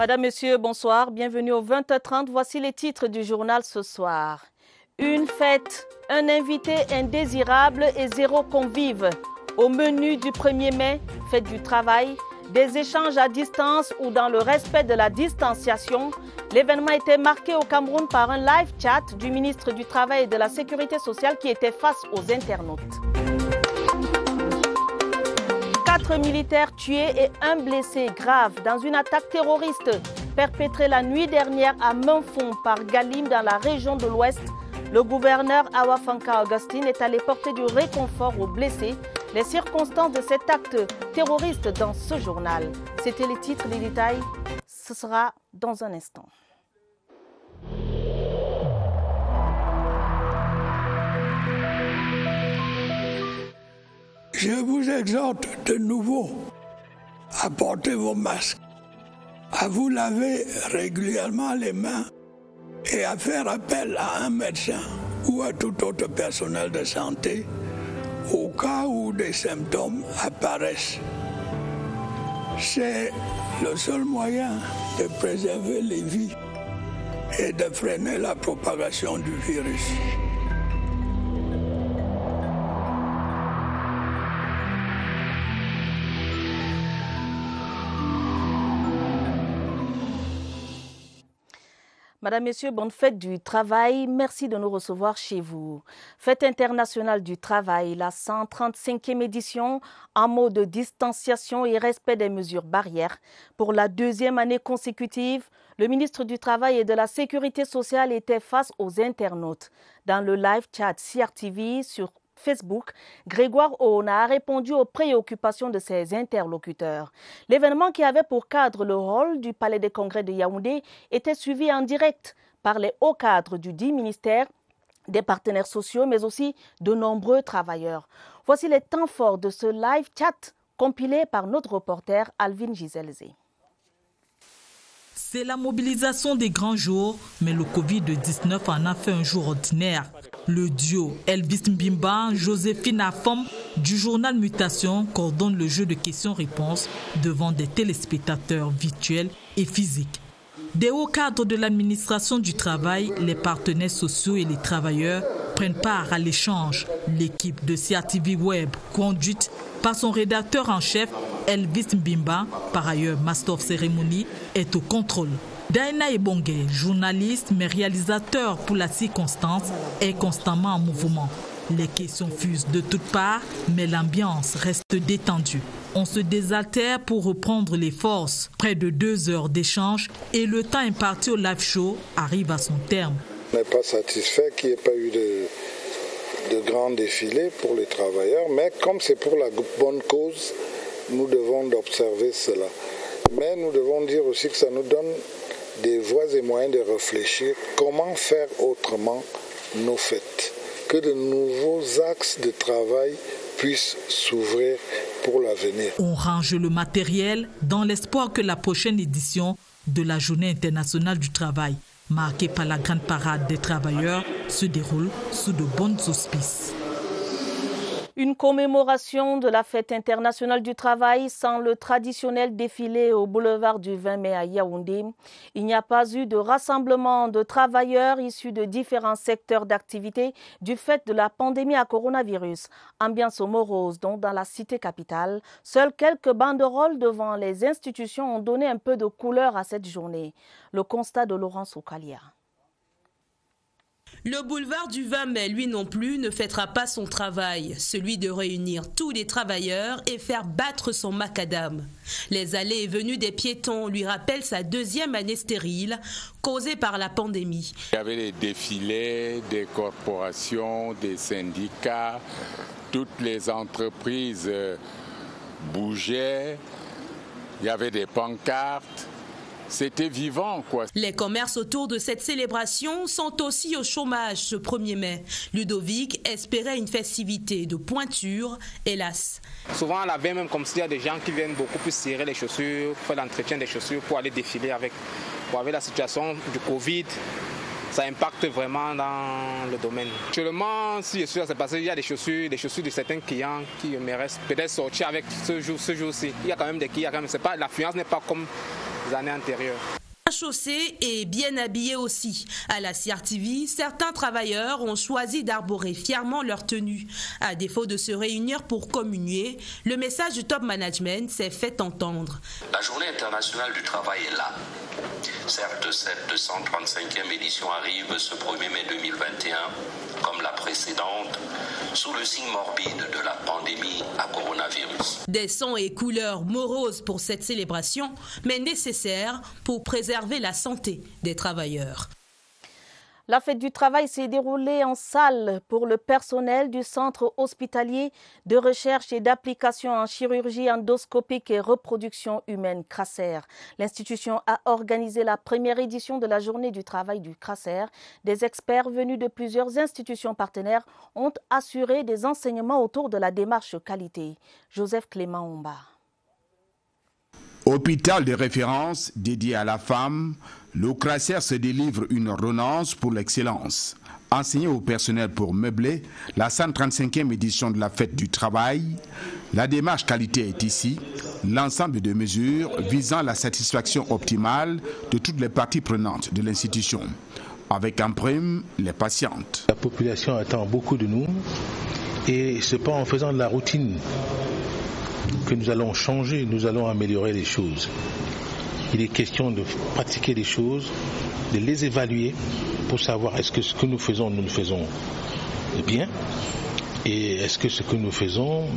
Madame, Monsieur, bonsoir. Bienvenue au 20h30. Voici les titres du journal ce soir. Une fête, un invité indésirable et 0 convive. Au menu du 1er mai, fête du travail, des échanges à distance ou dans le respect de la distanciation. L'événement était marqué au Cameroun par un live chat du ministre du Travail et de la Sécurité sociale qui était face aux internautes. 4 militaires tués et 1 blessé grave dans une attaque terroriste perpétrée la nuit dernière à Menfon par Galim dans la région de l'Ouest. Le gouverneur Awafanka Augustine est allé porter du réconfort aux blessés. Les circonstances de cet acte terroriste dans ce journal. C'était les titres, les détails. Ce sera dans un instant. Je vous exhorte de nouveau à porter vos masques, à vous laver régulièrement les mains et à faire appel à un médecin ou à tout autre personnel de santé au cas où des symptômes apparaissent. C'est le seul moyen de préserver les vies et de freiner la propagation du virus. Madame, Messieurs, bonne fête du travail. Merci de nous recevoir chez vous. Fête internationale du travail, la 135e édition en mode de distanciation et respect des mesures barrières. Pour la 2e année consécutive, le ministre du Travail et de la Sécurité sociale était face aux internautes. Dans le live chat CRTV sur Facebook, Grégoire Oona a répondu aux préoccupations de ses interlocuteurs. L'événement qui avait pour cadre le rôle du Palais des Congrès de Yaoundé était suivi en direct par les hauts cadres du dit ministère, des partenaires sociaux, mais aussi de nombreux travailleurs. Voici les temps forts de ce live chat compilé par notre reporter Alvin Giselze. C'est la mobilisation des grands jours, mais le Covid-19 en a fait un jour ordinaire. Le duo Elvis Mbimba, Joséphine Afom du journal Mutation coordonne le jeu de questions-réponses devant des téléspectateurs virtuels et physiques. Des hauts cadres de l'administration du travail, les partenaires sociaux et les travailleurs prennent part à l'échange. L'équipe de CRTV Web, conduite par son rédacteur en chef, Elvis Mbimba, par ailleurs Master of Ceremony, est au contrôle. Daina Ebongue, journaliste mais réalisateur pour la circonstance, est constamment en mouvement. Les questions fusent de toutes parts, mais l'ambiance reste détendue. On se désaltère pour reprendre les forces. Près de 2 heures d'échange et le temps imparti au live show arrive à son terme. On n'est pas satisfait qu'il n'y ait pas eu de grands défilés pour les travailleurs, mais comme c'est pour la bonne cause, nous devons observer cela. Mais nous devons dire aussi que ça nous donne des voies et moyens de réfléchir comment faire autrement nos fêtes, que de nouveaux axes de travail puissent s'ouvrir pour l'avenir. On range le matériel dans l'espoir que la prochaine édition de la Journée internationale du travail, marquée par la grande parade des travailleurs, se déroule sous de bonnes auspices. Une commémoration de la fête internationale du travail sans le traditionnel défilé au boulevard du 20 mai à Yaoundé. Il n'y a pas eu de rassemblement de travailleurs issus de différents secteurs d'activité du fait de la pandémie à coronavirus. Ambiance morose donc dans la cité capitale. Seules quelques banderoles devant les institutions ont donné un peu de couleur à cette journée. Le constat de Laurence Okalia. Le boulevard du 20 mai, lui non plus, ne fêtera pas son travail, celui de réunir tous les travailleurs et faire battre son macadam. Les allées et venues des piétons lui rappellent sa 2e année stérile, causée par la pandémie. Il y avait des défilés, des corporations, des syndicats, toutes les entreprises bougeaient, il y avait des pancartes. C'était vivant, quoi. Les commerces autour de cette célébration sont aussi au chômage ce 1er mai. Ludovic espérait une festivité de pointure, hélas. Souvent, à la veille, même comme s'il y a des gens qui viennent beaucoup plus serrer les chaussures, faire l'entretien des chaussures pour aller défiler avec. Pour avec la situation du Covid, ça impacte vraiment dans le domaine. Actuellement, si je suis là, c'est parce qu'il y a des chaussures de certains clients qui me restent peut-être sortir avec ce jour-ci. Il y a quand même des clients, l'affluence n'est pas comme des années antérieures. Chaussés et bien habillés aussi. À la CRTV, certains travailleurs ont choisi d'arborer fièrement leur tenue. À défaut de se réunir pour communier, le message du top management s'est fait entendre. La journée internationale du travail est là. Certes, cette 235e édition arrive ce 1er mai 2021, comme la précédente, sous le signe morbide de la pandémie à coronavirus. Des sons et couleurs moroses pour cette célébration, mais nécessaires pour préserver la santé des travailleurs. La fête du travail s'est déroulée en salle pour le personnel du centre hospitalier de recherche et d'application en chirurgie endoscopique et reproduction humaine CRASER. L'institution a organisé la première édition de la journée du travail du CRASER. Des experts venus de plusieurs institutions partenaires ont assuré des enseignements autour de la démarche qualité. Joseph Clément Omba. Hôpital de référence dédié à la femme, le CRASER se délivre une ordonnance pour l'excellence. Enseigné au personnel pour meubler la 135e édition de la fête du travail, la démarche qualité est ici, l'ensemble de mesures visant la satisfaction optimale de toutes les parties prenantes de l'institution, avec en prime les patientes. La population attend beaucoup de nous et ce n'est pas en faisant de la routine que nous allons changer, nous allons améliorer les choses. Il est question de pratiquer les choses, de les évaluer pour savoir est-ce que ce que nous le faisons bien et est-ce que ce que nous faisons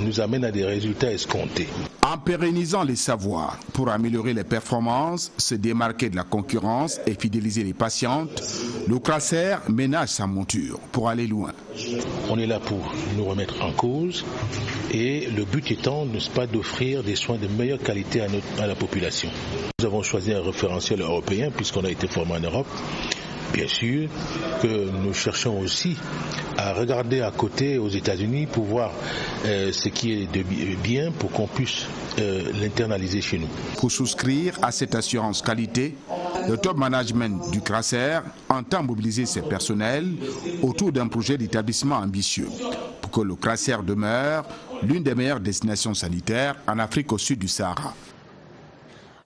nous amène à des résultats escomptés. En pérennisant les savoirs pour améliorer les performances, se démarquer de la concurrence et fidéliser les patientes, le CRASER ménage sa monture pour aller loin. On est là pour nous remettre en cause et le but étant, n'est-ce pas, d'offrir des soins de meilleure qualité à la population. Nous avons choisi un référentiel européen puisqu'on a été formé en Europe. Bien sûr que nous cherchons aussi à regarder à côté aux États-Unis pour voir ce qui est de bien pour qu'on puisse l'internaliser chez nous. Pour souscrire à cette assurance qualité, le top management du CRASER entend mobiliser ses personnels autour d'un projet d'établissement ambitieux pour que le CRASER demeure l'une des meilleures destinations sanitaires en Afrique au sud du Sahara.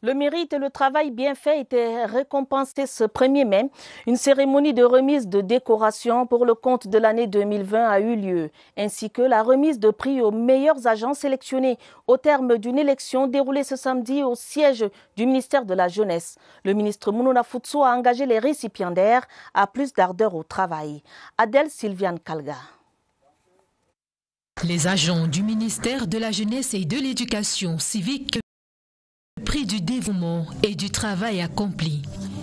Le mérite et le travail bien fait étaient récompensés ce 1er mai. Une cérémonie de remise de décoration pour le compte de l'année 2020 a eu lieu, ainsi que la remise de prix aux meilleurs agents sélectionnés au terme d'une élection déroulée ce samedi au siège du ministère de la Jeunesse. Le ministre Mounouna Futso a engagé les récipiendaires à plus d'ardeur au travail. Adèle Sylviane Kalga. Les agents du ministère de la Jeunesse et de l'Éducation civique prix du dévouement et du travail accompli.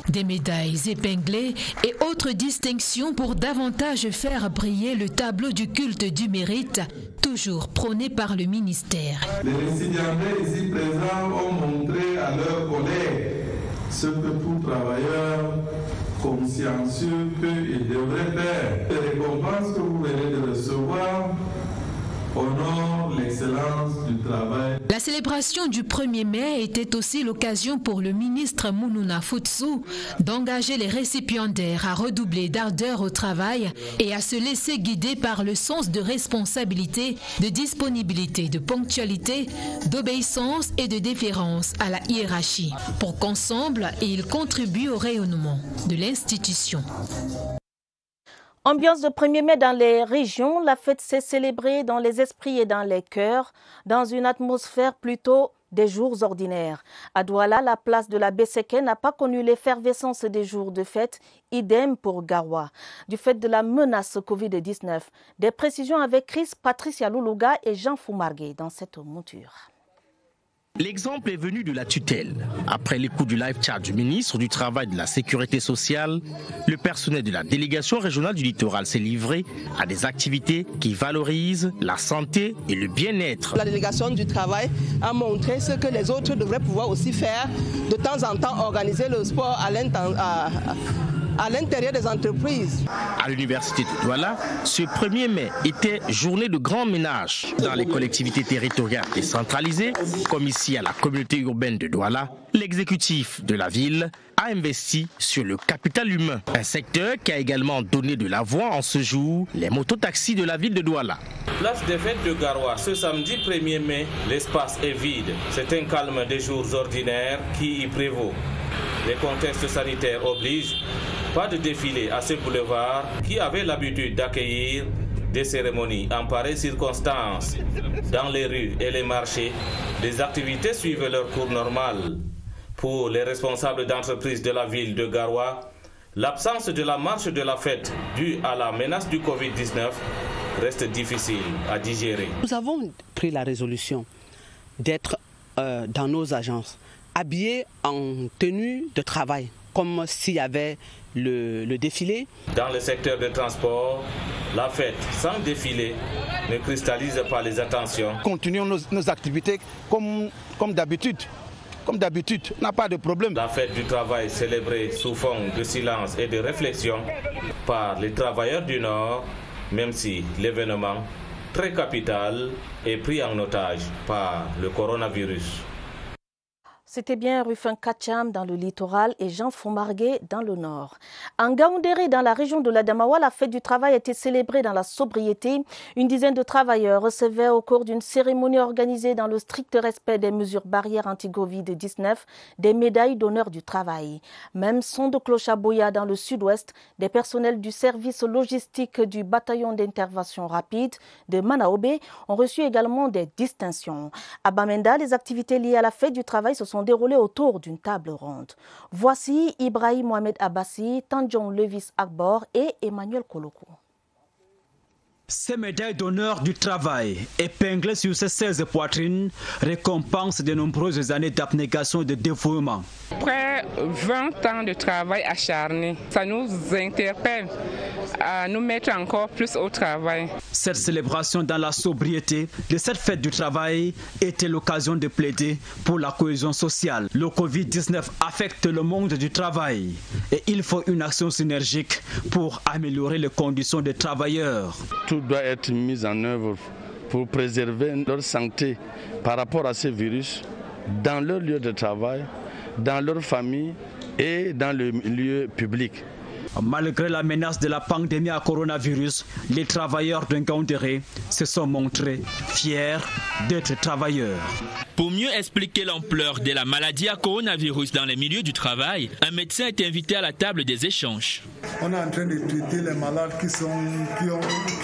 Des médailles épinglées et autres distinctions pour davantage faire briller le tableau du culte du mérite, toujours prôné par le ministère. Les récipiendaires ici présents ont montré à leurs collègues ce que tout travailleur consciencieux peut et devrait faire. Les récompenses que vous venez de recevoir honore l'excellence du travail. La célébration du 1er mai était aussi l'occasion pour le ministre Mounouna Futso d'engager les récipiendaires à redoubler d'ardeur au travail et à se laisser guider par le sens de responsabilité, de disponibilité, de ponctualité, d'obéissance et de déférence à la hiérarchie, pour qu'ensemble, ils contribuent au rayonnement de l'institution. Ambiance de 1er mai dans les régions, la fête s'est célébrée dans les esprits et dans les cœurs, dans une atmosphère plutôt des jours ordinaires. À Douala, la place de la Besseke n'a pas connu l'effervescence des jours de fête, idem pour Garoua. Du fait de la menace Covid-19, des précisions avec Chris, Patricia Loulouga et Jean Foumargué dans cette monture. L'exemple est venu de la tutelle. Après l'écoute du live chat du ministre du Travail et de la Sécurité sociale, le personnel de la délégation régionale du littoral s'est livré à des activités qui valorisent la santé et le bien-être. La délégation du travail a montré ce que les autres devraient pouvoir aussi faire, de temps en temps organiser le sport à l'intérieur des entreprises. À l'université de Douala, ce 1er mai était journée de grand ménage dans les collectivités territoriales décentralisées, comme ici à la communauté urbaine de Douala. L'exécutif de la ville a a investi sur le capital humain. Un secteur qui a également donné de la voix en ce jour les mototaxis de la ville de Douala. Place des fêtes de Garoua, ce samedi 1er mai, l'espace est vide. C'est un calme des jours ordinaires qui y prévaut. Les contextes sanitaires obligent, pas de défilé à ce boulevard qui avait l'habitude d'accueillir des cérémonies en pareilles circonstances. Dans les rues et les marchés, les activités suivent leur cours normal. Pour les responsables d'entreprises de la ville de Garoua, l'absence de la marche de la fête due à la menace du Covid-19 reste difficile à digérer. Nous avons pris la résolution d'être dans nos agences, habillés en tenue de travail, comme s'il y avait le défilé. Dans le secteur des transports, la fête sans défilé ne cristallise pas les attentions. Continuons nos activités comme d'habitude. Comme d'habitude, n'a pas de problème. La fête du travail célébrée sous fond de silence et de réflexion par les travailleurs du Nord, même si l'événement très capital est pris en otage par le coronavirus. C'était bien Rufin Kacham dans le littoral et Jean Fomargué dans le nord. En Gaoundéré, dans la région de l'Adamawa, la fête du travail a été célébrée dans la sobriété. Une dizaine de travailleurs recevaient au cours d'une cérémonie organisée dans le strict respect des mesures barrières anti-Covid-19 des médailles d'honneur du travail. Même son de cloche à Boya dans le sud-ouest, des personnels du service logistique du bataillon d'intervention rapide de Manaobé ont reçu également des distinctions. À Bamenda, les activités liées à la fête du travail se sont déroulées autour d'une table ronde. Voici Ibrahim Mohamed Abbassi, Tanjon Levis Akbor et Emmanuel Koloko. Ces médailles d'honneur du travail, épinglées sur ces 16 poitrines, récompensent de nombreuses années d'abnégation et de dévouement. Après 20 ans de travail acharné, ça nous interpelle à nous mettre encore plus au travail. Cette célébration dans la sobriété de cette fête du travail était l'occasion de plaider pour la cohésion sociale. Le Covid-19 affecte le monde du travail et il faut une action synergique pour améliorer les conditions des travailleurs. Tout doit être mis en œuvre pour préserver leur santé par rapport à ces virus dans leur lieu de travail, dans leur famille et dans le milieu public. Malgré la menace de la pandémie à coronavirus, les travailleurs de Gaoundéré se sont montrés fiers d'être travailleurs. Pour mieux expliquer l'ampleur de la maladie à coronavirus dans les milieux du travail, un médecin est invité à la table des échanges. On est en train de traiter les malades qui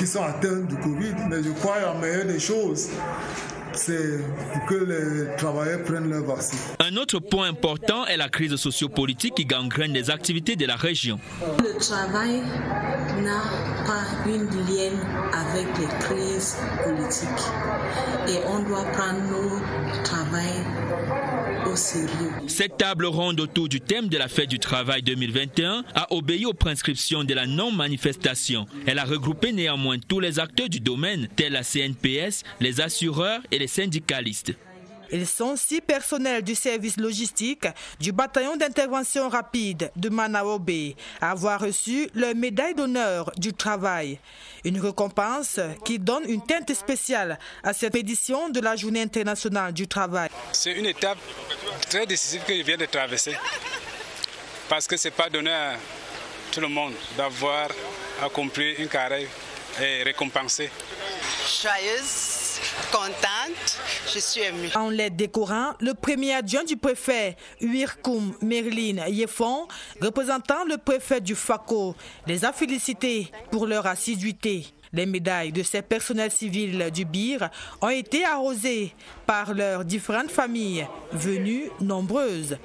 sont atteints du Covid, mais je crois que la meilleure des choses, c'est que les travailleurs prennent leur vaccin. Un autre point important est la crise sociopolitique qui gangrène les activités de la région. Le travail n'a pas une lien avec les crises politiques et on doit prendre notre travail au sérieux. Cette table ronde autour du thème de la fête du travail 2021 a obéi aux prescriptions de la non-manifestation. Elle a regroupé néanmoins tous les acteurs du domaine, tels la CNPS, les assureurs et les syndicalistes. Ils sont 6 personnels du service logistique du bataillon d'intervention rapide de Manaobé à avoir reçu leur médaille d'honneur du travail. Une récompense qui donne une teinte spéciale à cette édition de la Journée internationale du travail. C'est une étape très décisive que je viens de traverser parce que ce n'est pas donné à tout le monde d'avoir accompli une carrière et récompensé. Joyeuse, contente, je suis émue. En les décorant, le premier adjoint du préfet, Uirkoum Merlin Yefon, représentant le préfet du FACO, les a félicités pour leur assiduité. Les médailles de ces personnels civils du BIR ont été arrosées par leurs différentes familles, venues nombreuses.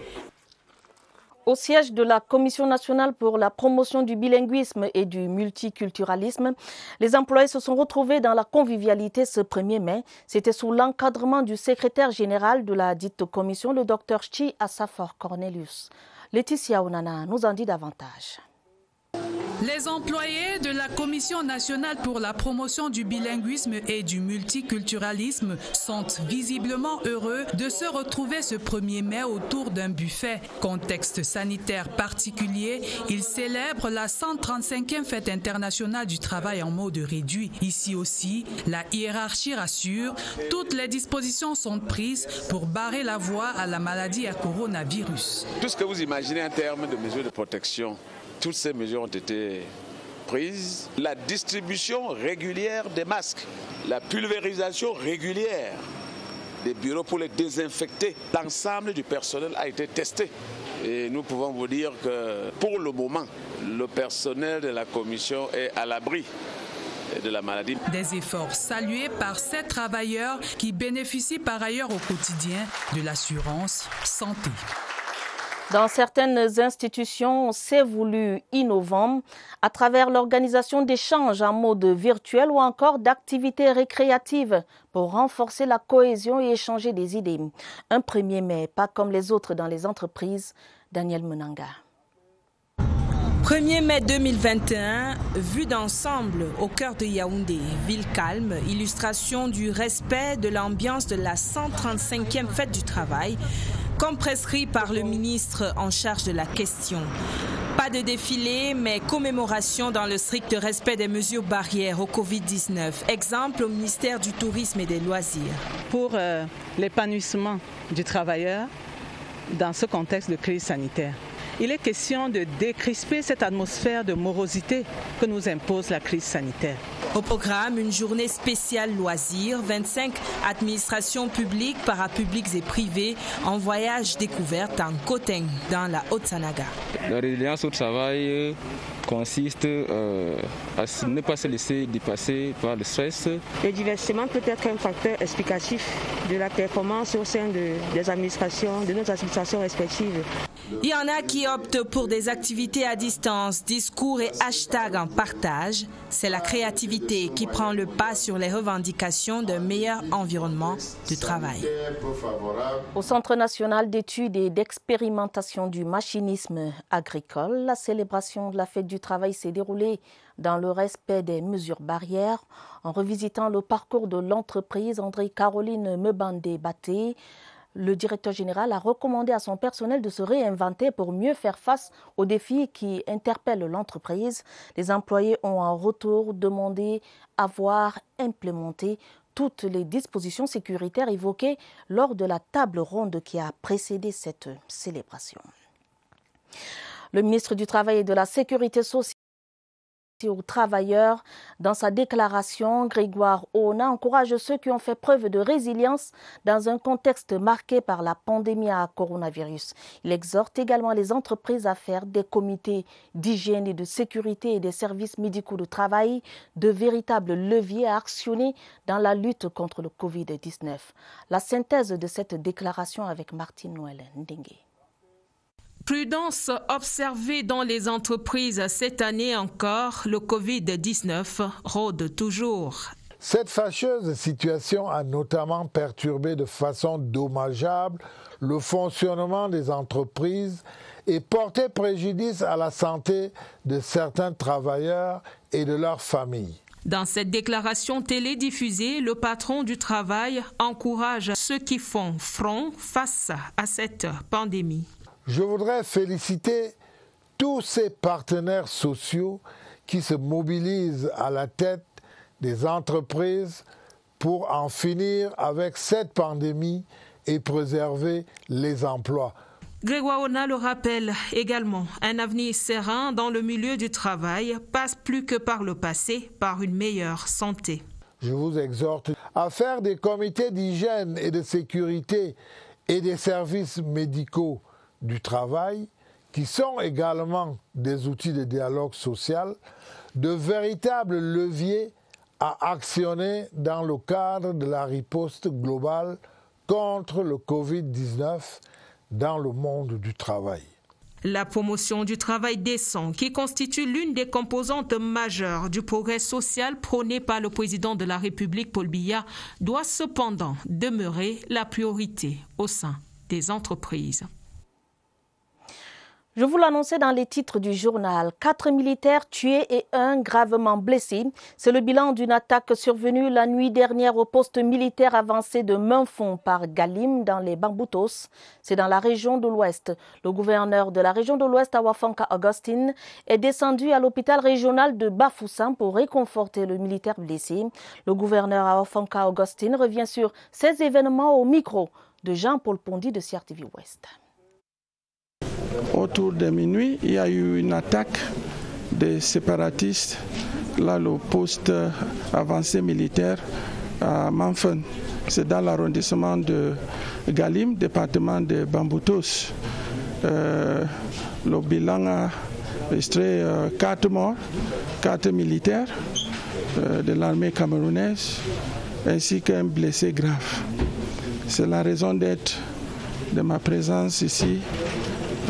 Au siège de la Commission nationale pour la promotion du bilinguisme et du multiculturalisme, les employés se sont retrouvés dans la convivialité ce 1er mai. C'était sous l'encadrement du secrétaire général de la dite commission, le Dr Chi Assafor Cornelius. Laetitia Onana nous en dit davantage. Les employés de la Commission nationale pour la promotion du bilinguisme et du multiculturalisme sont visiblement heureux de se retrouver ce 1er mai autour d'un buffet. Contexte sanitaire particulier, ils célèbrent la 135e fête internationale du travail en mode réduit. Ici aussi, la hiérarchie rassure, toutes les dispositions sont prises pour barrer la voie à la maladie à coronavirus. Tout ce que vous imaginez en termes de mesures de protection, toutes ces mesures ont été prises. La distribution régulière des masques, la pulvérisation régulière des bureaux pour les désinfecter. L'ensemble du personnel a été testé. Et nous pouvons vous dire que pour le moment, le personnel de la commission est à l'abri de la maladie. Des efforts salués par ces travailleurs qui bénéficient par ailleurs au quotidien de l'assurance santé. Dans certaines institutions, c'est voulu innovant à travers l'organisation d'échanges en mode virtuel ou encore d'activités récréatives pour renforcer la cohésion et échanger des idées. Un 1er mai, pas comme les autres dans les entreprises. Daniel Menanga. 1er mai 2021, vue d'ensemble au cœur de Yaoundé, ville calme, illustration du respect de l'ambiance de la 135e fête du travail, comme prescrit par le ministre en charge de la question. Pas de défilé, mais commémoration dans le strict respect des mesures barrières au Covid-19. Exemple au ministère du Tourisme et des Loisirs. Pour l'épanouissement du travailleur dans ce contexte de crise sanitaire, il est question de décrisper cette atmosphère de morosité que nous impose la crise sanitaire. Au programme, une journée spéciale loisirs, 25 administrations publiques, parapubliques et privées en voyage découverte en Koteng, dans la Haute-Sanaga. La résilience au travail consiste à ne pas se laisser dépasser par le stress. Le divertissement peut être un facteur explicatif de la performance au sein des administrations, de nos administrations respectives. Il y en a qui optent pour des activités à distance, discours et hashtags en partage. C'est la créativité qui prend le pas sur les revendications d'un meilleur environnement de travail. Au Centre national d'études et d'expérimentation du machinisme agricole, la célébration de la fête du travail s'est déroulée dans le respect des mesures barrières. En revisitant le parcours de l'entreprise, André-Caroline Mebandé-Baté, le directeur général a recommandé à son personnel de se réinventer pour mieux faire face aux défis qui interpellent l'entreprise. Les employés ont en retour demandé à voir implémenter toutes les dispositions sécuritaires évoquées lors de la table ronde qui a précédé cette célébration. Le ministre du Travail et de la Sécurité sociale aux travailleurs. Dans sa déclaration, Grégoire Ona encourage ceux qui ont fait preuve de résilience dans un contexte marqué par la pandémie à coronavirus. Il exhorte également les entreprises à faire des comités d'hygiène et de sécurité et des services médicaux de travail de véritables leviers à actionner dans la lutte contre le Covid-19. La synthèse de cette déclaration avec Martine Noël Ndengue. Prudence observée dans les entreprises cette année encore, le Covid-19 rôde toujours. Cette fâcheuse situation a notamment perturbé de façon dommageable le fonctionnement des entreprises et porté préjudice à la santé de certains travailleurs et de leurs familles. Dans cette déclaration télédiffusée, le patron du travail encourage ceux qui font front face à cette pandémie. Je voudrais féliciter tous ces partenaires sociaux qui se mobilisent à la tête des entreprises pour en finir avec cette pandémie et préserver les emplois. Grégoire Ona le rappelle également, un avenir serein dans le milieu du travail passe plus que par le passé, par une meilleure santé. Je vous exhorte à faire des comités d'hygiène et de sécurité et des services médicaux du travail, qui sont également des outils de dialogue social, de véritables leviers à actionner dans le cadre de la riposte globale contre le Covid-19 dans le monde du travail. La promotion du travail décent, qui constitue l'une des composantes majeures du progrès social prôné par le président de la République, Paul Biya, doit cependant demeurer la priorité au sein des entreprises. Je vous l'annonçais dans les titres du journal. 4 militaires tués et 1 gravement blessé. C'est le bilan d'une attaque survenue la nuit dernière au poste militaire avancé de Mainfond par Galim dans les Bamboutos. C'est dans la région de l'Ouest. Le gouverneur de la région de l'Ouest, Awafanka Augustine, est descendu à l'hôpital régional de Bafoussam pour réconforter le militaire blessé. Le gouverneur Awafanka Augustine revient sur ces événements au micro de Jean-Paul Pondy de CRTV Ouest. Autour de minuit, il y a eu une attaque des séparatistes, là le poste avancé militaire à Manfen. C'est dans l'arrondissement de Galim, département de Bamboutos. Le bilan a enregistré 4 morts, 4 militaires de l'armée camerounaise, ainsi qu'un blessé grave. C'est la raison d'être de ma présence ici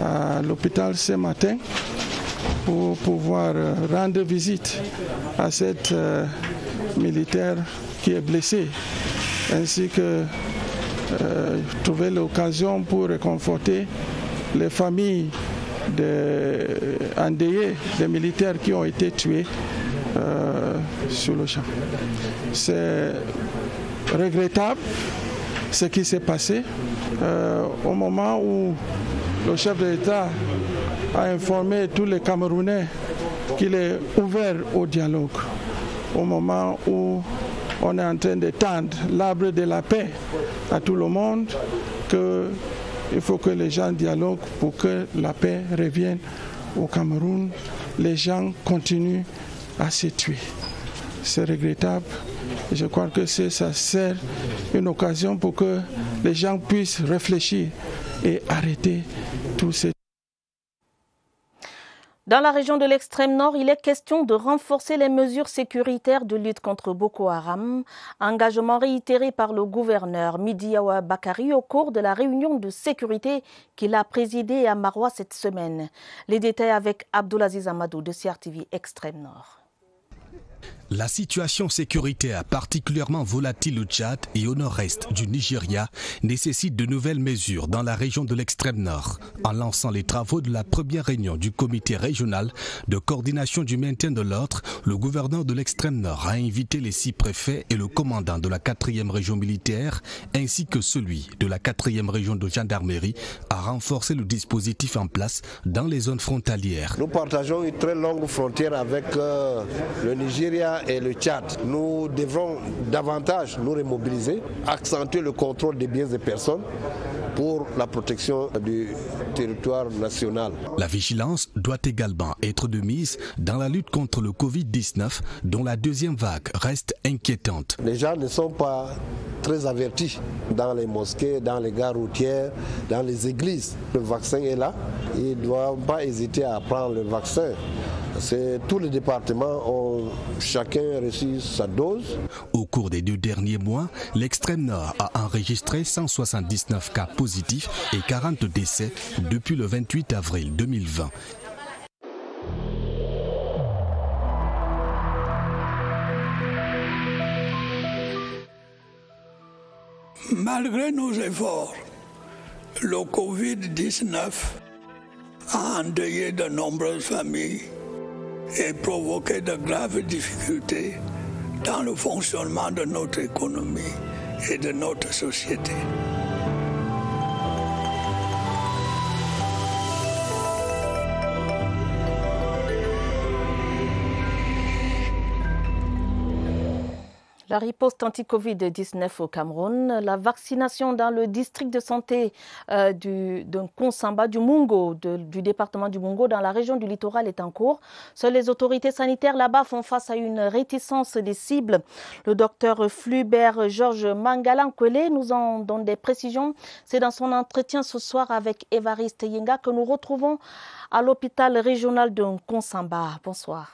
à l'hôpital ce matin pour pouvoir rendre visite à cette militaire qui est blessée, ainsi que trouver l'occasion pour réconforter les familles endeuillées des militaires qui ont été tués sur le champ. C'est regrettable ce qui s'est passé au moment où le chef de l'État a informé tous les Camerounais qu'il est ouvert au dialogue. Au moment où on est en train de tendre l'arbre de la paix à tout le monde, qu'il faut que les gens dialoguent pour que la paix revienne au Cameroun. Les gens continuent à se tuer. C'est regrettable. Je crois que ça sert une occasion pour que les gens puissent réfléchir et arrêter tous ces... Dans la région de l'extrême nord, il est question de renforcer les mesures sécuritaires de lutte contre Boko Haram. Engagement réitéré par le gouverneur Midiawa Bakari au cours de la réunion de sécurité qu'il a présidée à Maroua cette semaine. Les détails avec Abdoulaziz Amadou de CRTV Extrême Nord. La situation sécuritaire particulièrement volatile au Tchad et au nord-est du Nigeria nécessite de nouvelles mesures dans la région de l'extrême nord. En lançant les travaux de la première réunion du comité régional de coordination du maintien de l'ordre, le gouverneur de l'extrême nord a invité les 6 préfets et le commandant de la 4e région militaire ainsi que celui de la 4e région de gendarmerie à renforcer le dispositif en place dans les zones frontalières. Nous partageons une très longue frontière avec le Nigeria et le Tchad. Nous devrons davantage nous remobiliser, accentuer le contrôle des biens et personnes pour la protection du territoire national. La vigilance doit également être de mise dans la lutte contre le Covid-19 dont la 2e vague reste inquiétante. Les gens ne sont pas très avertis dans les mosquées, dans les gares routières, dans les églises. Le vaccin est là, ils ne doivent pas hésiter à prendre le vaccin. Tous les départements ont chacun reçu sa dose. Au cours des 2 derniers mois, l'extrême nord a enregistré 179 cas positifs et 40 décès depuis le 28 avril 2020. Malgré nos efforts, le Covid-19 a endeuillé de nombreuses familles et provoqué de graves difficultés dans le fonctionnement de notre économie et de notre société. La riposte anti-Covid-19 au Cameroun, la vaccination dans le district de santé de Konsamba, du Mungo, du département du Mungo, dans la région du littoral est en cours. Seules les autorités sanitaires là-bas font face à une réticence des cibles. Le docteur Flubert Georges Mangalankwele nous en donne des précisions. C'est dans son entretien ce soir avec Évariste Yenga que nous retrouvons à l'hôpital régional de Konsamba. Bonsoir.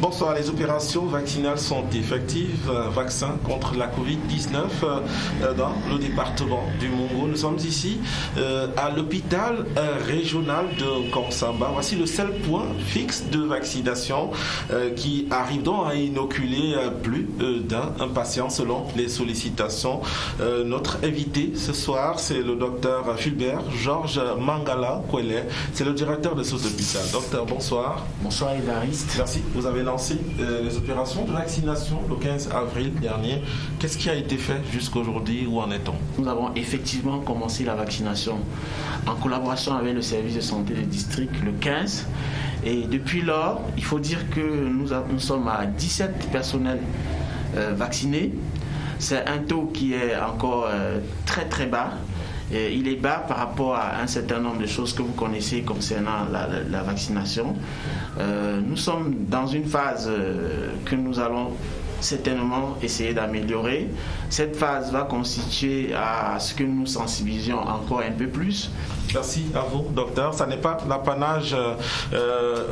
Bonsoir, les opérations vaccinales sont effectives. Vaccin contre la Covid-19 dans le département du Mongo. Nous sommes ici à l'hôpital régional de Kongsamba. Voici le seul point fixe de vaccination qui arrive donc à inoculer plus d'un patient selon les sollicitations. Notre invité ce soir, c'est le docteur Fulbert Georges Mangala Kwele. C'est le directeur de cet hôpital. Docteur, bonsoir. Bonsoir Évariste. Merci. Vous avez lancé les opérations de vaccination le 15 avril dernier. Qu'est-ce qui a été fait jusqu'aujourd'hui? Où en est-on? Nous avons effectivement commencé la vaccination en collaboration avec le service de santé du district le 15. Et depuis lors, il faut dire que nous sommes à 17 personnels vaccinés. C'est un taux qui est encore très très bas. Et il est bas par rapport à un certain nombre de choses que vous connaissez concernant la vaccination. Nous sommes dans une phase que nous allons certainement essayer d'améliorer. Cette phase va constituer à ce que nous sensibilisions encore un peu plus. Merci à vous, docteur. Ça n'est pas l'apanage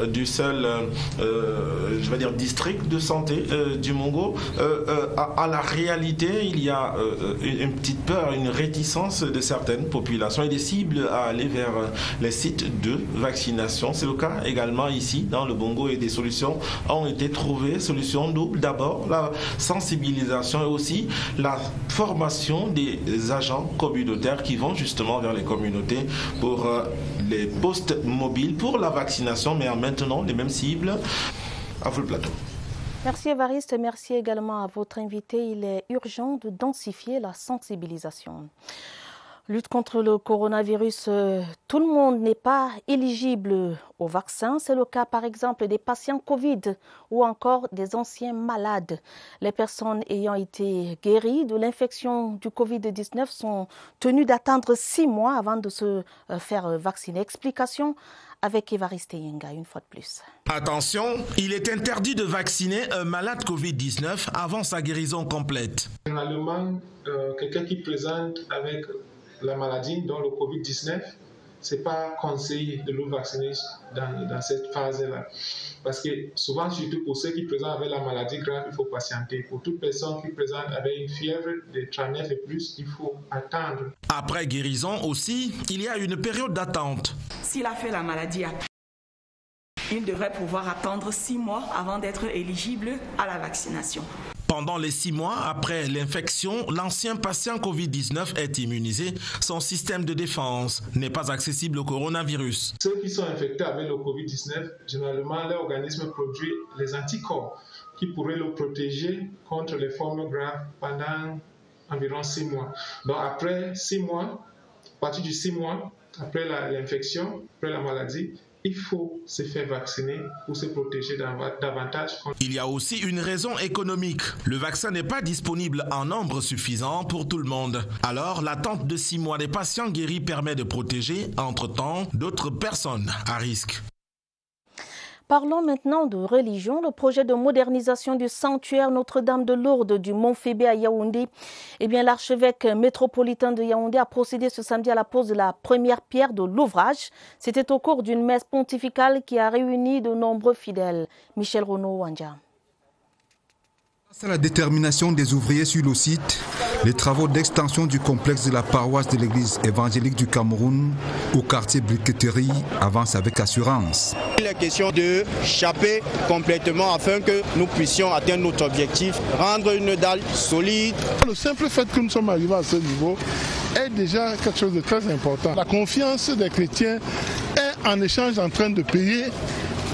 du seul, district de santé du Mongo. À la réalité, il y a une petite peur, une réticence de certaines populations et des cibles à aller vers les sites de vaccination. C'est le cas également ici, dans le Bongo, et des solutions ont été trouvées. Solutions doubles. D'abord, la sensibilisation et aussi la formation des agents communautaires qui vont justement vers les communautés pour les postes mobiles, pour la vaccination, mais en maintenant les mêmes cibles. À vous le plateau. Merci Évariste, merci également à votre invité. Il est urgent de densifier la sensibilisation. Lutte contre le coronavirus, tout le monde n'est pas éligible au vaccin. C'est le cas par exemple des patients Covid ou encore des anciens malades. Les personnes ayant été guéries de l'infection du Covid-19 sont tenues d'attendre 6 mois avant de se faire vacciner. Explication avec Évariste Yenga une fois de plus. Attention, il est interdit de vacciner un malade Covid-19 avant sa guérison complète. Généralement, quelqu'un qui présente avec la maladie, dont le Covid-19, ce n'est pas conseillé de le vacciner dans cette phase-là. Parce que souvent, surtout pour ceux qui présentent avec la maladie grave, il faut patienter. Pour toute personne qui présente avec une fièvre de 39 et plus, il faut attendre. Après guérison aussi, il y a une période d'attente. S'il a fait la maladie, il devrait pouvoir attendre 6 mois avant d'être éligible à la vaccination. Pendant les 6 mois après l'infection, l'ancien patient Covid-19 est immunisé. Son système de défense n'est pas accessible au coronavirus. Ceux qui sont infectés avec le Covid-19, généralement, leur organisme produit les anticorps qui pourraient le protéger contre les formes graves pendant environ 6 mois. Donc après 6 mois, à partir de 6 mois, après l'infection, après la maladie, il faut se faire vacciner pour se protéger davantage. Il y a aussi une raison économique. Le vaccin n'est pas disponible en nombre suffisant pour tout le monde. Alors, l'attente de 6 mois des patients guéris permet de protéger, entre-temps, d'autres personnes à risque. Parlons maintenant de religion. Le projet de modernisation du sanctuaire Notre-Dame de Lourdes du Mont-Fébé à Yaoundé. L'archevêque métropolitain de Yaoundé a procédé ce samedi à la pose de la première pierre de l'ouvrage. C'était au cours d'une messe pontificale qui a réuni de nombreux fidèles. Michel Renaud-Wanja. Grâce à la détermination des ouvriers sur le site, les travaux d'extension du complexe de la paroisse de l'église évangélique du Cameroun au quartier Briqueterie avancent avec assurance. Il est question de chaper complètement afin que nous puissions atteindre notre objectif, rendre une dalle solide. Le simple fait que nous sommes arrivés à ce niveau est déjà quelque chose de très important. La confiance des chrétiens est en échange en train de payer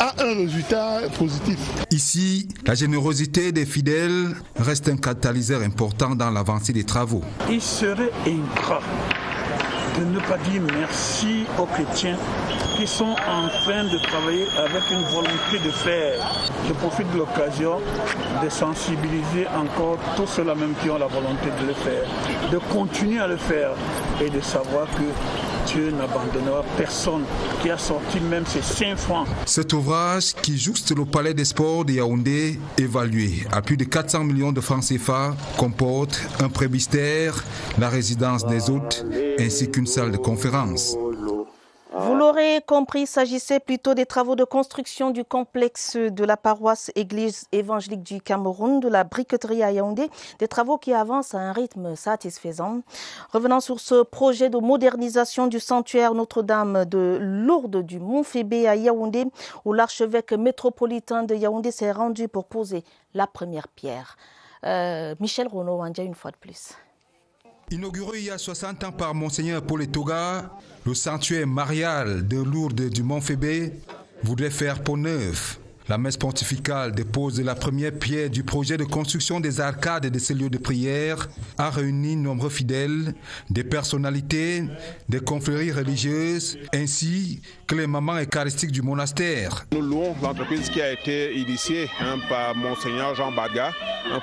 à un résultat positif. Ici, la générosité des fidèles reste un catalyseur important dans l'avancée des travaux. Il serait ingrat de ne pas dire merci aux chrétiens qui sont en train de travailler avec une volonté de faire. Je profite de l'occasion de sensibiliser encore tous ceux-là même qui ont la volonté de le faire, de continuer à le faire et de savoir que Dieu n'abandonnera personne, qui a sorti même ses 5 francs. Cet ouvrage, qui jouxte le palais des sports de Yaoundé, évalué à plus de 400 millions de francs CFA, comporte un presbytère, la résidence des hôtes, ainsi qu'une salle de conférence. Vous l'aurez avez compris, il s'agissait plutôt des travaux de construction du complexe de la paroisse Église évangélique du Cameroun, de la briqueterie à Yaoundé, des travaux qui avancent à un rythme satisfaisant. Revenant sur ce projet de modernisation du sanctuaire Notre-Dame de Lourdes du Mont-Fébé à Yaoundé, où l'archevêque métropolitain de Yaoundé s'est rendu pour poser la première pierre. Michel Renaud en dit une fois de plus. Inauguré il y a 60 ans par Monseigneur Paul Etoga, le sanctuaire marial de Lourdes du Mont-Fébé voudrait faire peau neuve. La messe pontificale dépose la première pierre du projet de construction des arcades de ces lieux de prière a réuni nombreux fidèles, des personnalités, des confréries religieuses, ainsi que les mamans eucharistiques du monastère. Nous louons l'entreprise qui a été initiée par Monseigneur Jean Barga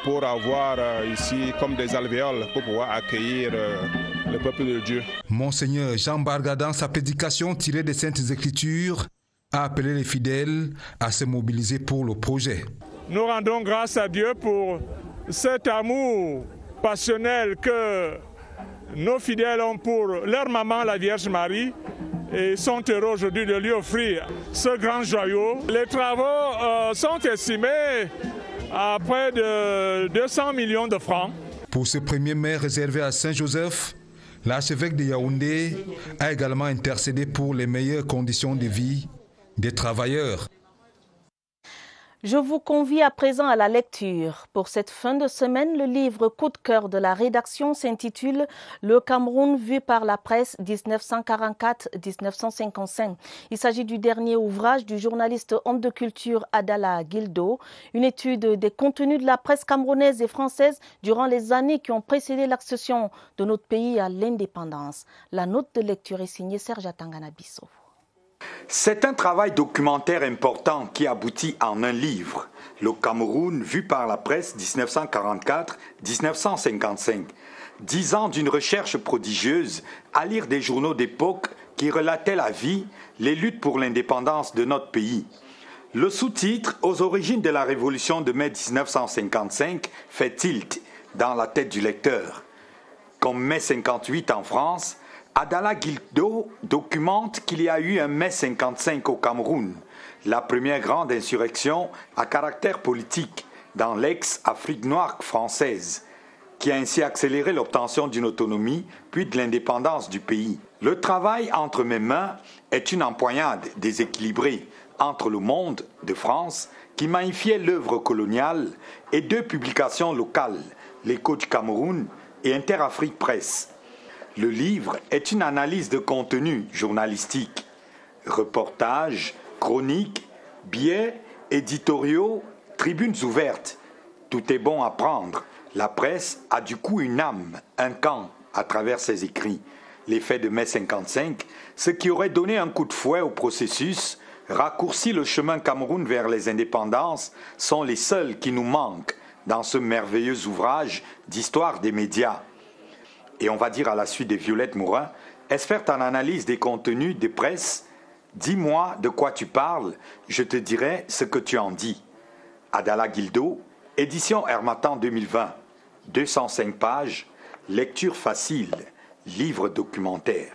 pour avoir ici comme des alvéoles pour pouvoir accueillir le peuple de Dieu. Monseigneur Jean Barga, dans sa prédication tirée des Saintes Écritures, a appelé les fidèles à se mobiliser pour le projet. Nous rendons grâce à Dieu pour cet amour passionnel que nos fidèles ont pour leur maman, la Vierge Marie, et sont heureux aujourd'hui de lui offrir ce grand joyau. Les travaux sont estimés à près de 200 millions de francs. Pour ce premier mai réservé à Saint-Joseph, l'archevêque de Yaoundé a également intercédé pour les meilleures conditions de vie des travailleurs. Je vous convie à présent à la lecture. Pour cette fin de semaine, le livre coup de cœur de la rédaction s'intitule « Le Cameroun vu par la presse 1944-1955 ». Il s'agit du dernier ouvrage du journaliste homme de culture Adala Guildo, une étude des contenus de la presse camerounaise et française durant les années qui ont précédé l'accession de notre pays à l'indépendance. La note de lecture est signée Serge Atangana Bissau. C'est un travail documentaire important qui aboutit en un livre, Le Cameroun vu par la presse 1944-1955. 10 ans d'une recherche prodigieuse à lire des journaux d'époque qui relataient la vie, les luttes pour l'indépendance de notre pays. Le sous-titre « Aux origines de la révolution de mai 1955 » fait tilt dans la tête du lecteur. Comme mai 58 en France, Adala Guildo documente qu'il y a eu un mai 55 au Cameroun, la première grande insurrection à caractère politique dans l'ex-Afrique noire française, qui a ainsi accéléré l'obtention d'une autonomie puis de l'indépendance du pays. Le travail entre mes mains est une empoignade déséquilibrée entre Le Monde de France, qui magnifiait l'œuvre coloniale, et 2 publications locales, L'Écho du Cameroun et Interafrique Presse. Le livre est une analyse de contenu journalistique, reportages, chroniques, billets, éditoriaux, tribunes ouvertes. Tout est bon à prendre. La presse a du coup une âme, un camp à travers ses écrits. Les faits de mai 55, ce qui aurait donné un coup de fouet au processus, raccourci le chemin Cameroun vers les indépendances, sont les seuls qui nous manquent dans ce merveilleux ouvrage d'histoire des médias. Et on va dire à la suite de Violette Mourin, est-ce faire ton analyse des contenus des presses? Dis-moi de quoi tu parles, je te dirai ce que tu en dis. Adala Guildo, édition Hermatan 2020, 205 pages, lecture facile, livre documentaire.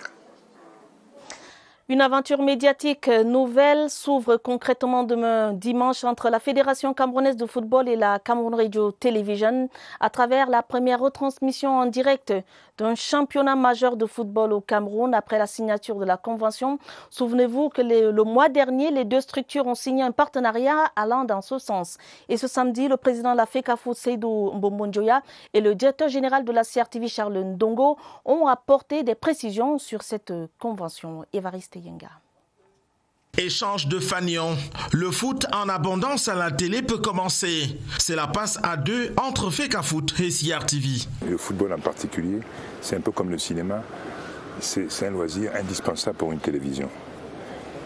Une aventure médiatique nouvelle s'ouvre concrètement demain dimanche entre la Fédération camerounaise de football et la Cameroun Radio Television à travers la première retransmission en direct d'un championnat majeur de football au Cameroun après la signature de la convention. Souvenez-vous que le mois dernier, les 2 structures ont signé un partenariat allant dans ce sens. Et ce samedi, le président de la FECAFOOT, Seydou Mbombondjoya, et le directeur général de la CRTV, Charles Ndongo, ont apporté des précisions sur cette convention. Évariste Yenga. Échange de fanions. Le foot en abondance à la télé peut commencer. C'est la passe à 2 entre FECAFOOT et CRTV. Le football en particulier, c'est un peu comme le cinéma. C'est un loisir indispensable pour une télévision.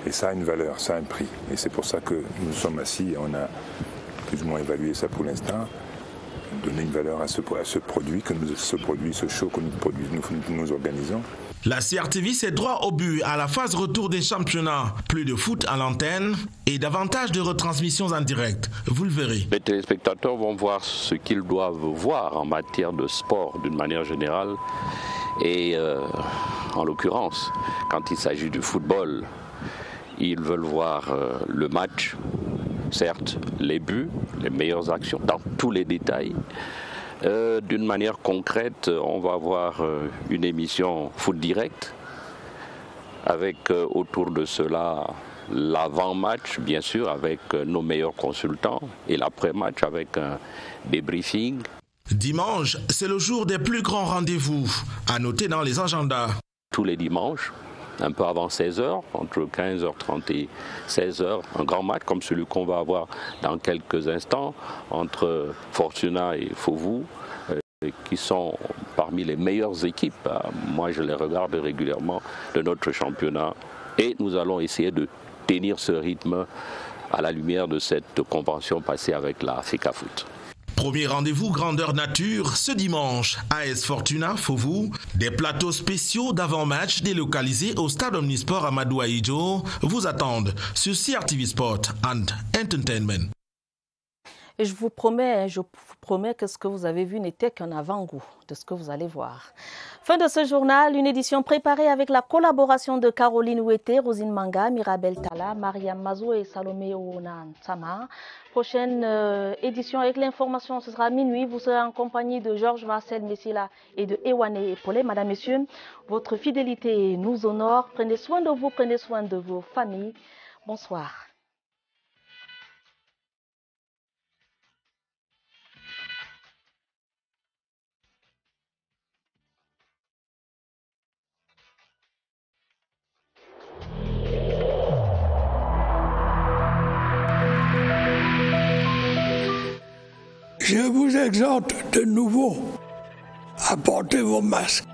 Et ça a une valeur, ça a un prix. Et c'est pour ça que nous sommes assis et on a plus ou moins évalué ça pour l'instant. Donner une valeur à ce produit, ce show que nous organisons. La CRTV s'est droit au but à la phase retour des championnats. Plus de foot à l'antenne et davantage de retransmissions en direct. Vous le verrez. Les téléspectateurs vont voir ce qu'ils doivent voir en matière de sport d'une manière générale. Et en l'occurrence, quand il s'agit du football, Ils veulent voir le match, certes, les buts, les meilleures actions, dans tous les détails. D'une manière concrète, on va avoir une émission foot direct, avec autour de cela l'avant-match, bien sûr, avec nos meilleurs consultants, et l'après-match avec un débriefing. Dimanche, c'est le jour des plus grands rendez-vous, à noter dans les agendas. Tous les dimanches, un peu avant 16h, entre 15h30 et 16h, un grand match comme celui qu'on va avoir dans quelques instants entre Fortuna et Fovu, qui sont parmi les meilleures équipes. Moi, je les regarde régulièrement de notre championnat et nous allons essayer de tenir ce rythme à la lumière de cette convention passée avec la FECAFOOT. Premier rendez-vous grandeur nature ce dimanche. AS Fortuna, Fovu, des plateaux spéciaux d'avant-match délocalisés au stade Omnisport Amadou Ahidjo vous attendent sur CRTV Sport and Entertainment. Et je vous promets que ce que vous avez vu n'était qu'un avant-goût de ce que vous allez voir. Fin de ce journal, une édition préparée avec la collaboration de Caroline Ouetté, Rosine Manga, Mirabel Tala, Mariam Mazou et Salomé Ounan-Sama. Prochaine édition avec l'information, ce sera à minuit. Vous serez en compagnie de Georges Marcel Messila et de Ewane Epolé. Madame, Messieurs, votre fidélité nous honore. Prenez soin de vous, prenez soin de vos familles. Bonsoir. Je vous exhorte de nouveau à porter vos masques,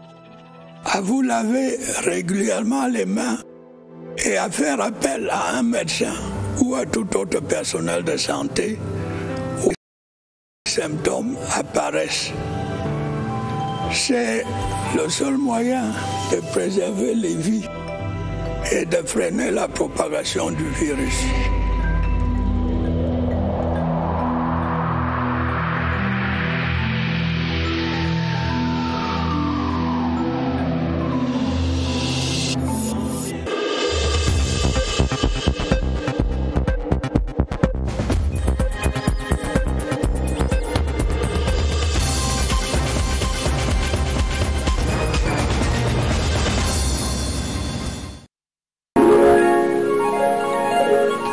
à vous laver régulièrement les mains et à faire appel à un médecin ou à tout autre personnel de santé où les symptômes apparaissent. C'est le seul moyen de préserver les vies et de freiner la propagation du virus.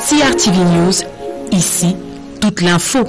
CRTV News, ici, toute l'info.